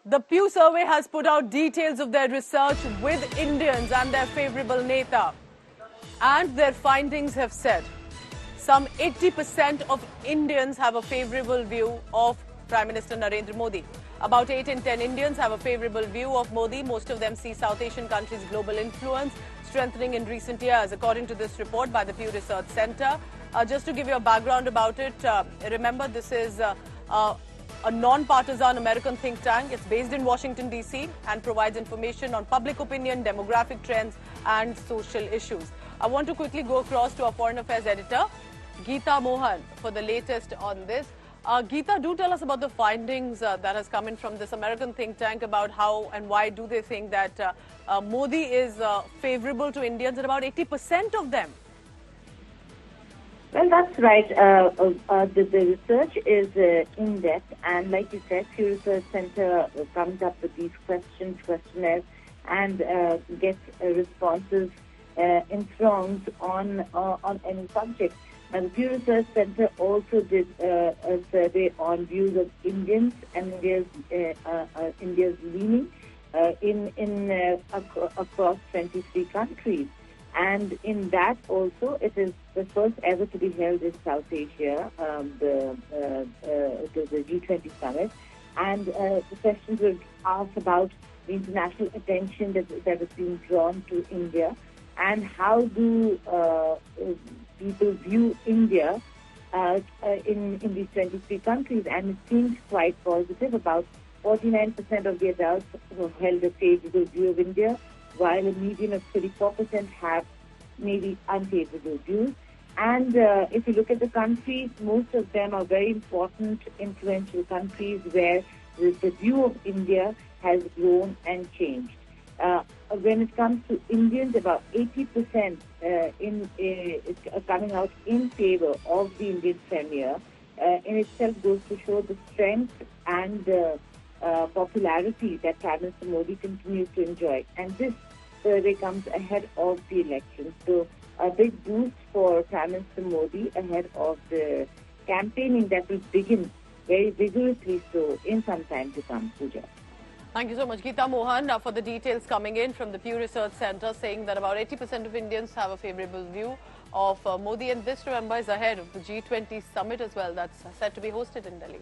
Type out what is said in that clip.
The Pew survey has put out details of their research with Indians and their favourable Neta. And their findings have said some 80% of Indians have a favourable view of Prime Minister Narendra Modi. About 8 in 10 Indians have a favourable view of Modi. Most of them see South Asian countries' global influence strengthening in recent years, according to this report by the Pew Research Centre. Just to give you a background about it, remember this is a non-partisan American think tank. It's based in Washington, D.C. and provides information on public opinion, demographic trends and social issues. I want to quickly go across to our Foreign Affairs editor, Geeta Mohan, for the latest on this. Geeta, do tell us about the findings that has come in from this American think tank about how and why do they think that Modi is favourable to Indians, and about 80% of them. Well, that's right. The research is in-depth, and like you said, Pew Research Centre comes up with these questionnaires, and gets responses in throngs on any subject. And the Pew Research Centre also did a survey on views of Indians and India's leaning across 23 countries. And in that also, it is the first ever to be held in South Asia, the G20 summit. And the questions were asked about the international attention that is being drawn to India, and how do people view India in these 23 countries. And it seems quite positive. About 49% of the adults who held a favourable view of India, while a median of 34% have maybe unfavourable views. And if you look at the countries, most of them are very important, influential countries where the view of India has grown and changed. When it comes to Indians, about 80% coming out in favour of the Indian Premier in itself goes to show the strength and popularity that Prime Minister Modi continues to enjoy. And this survey comes ahead of the election. So a big boost for Prime Minister Modi ahead of the campaigning that will begin very vigorously so in some time to come, Pooja. Thank you so much, Geeta Mohan, for the details coming in from the Pew Research Centre, saying that about 80% of Indians have a favourable view of Modi. And this, remember, is ahead of the G20 summit as well, that's set to be hosted in Delhi.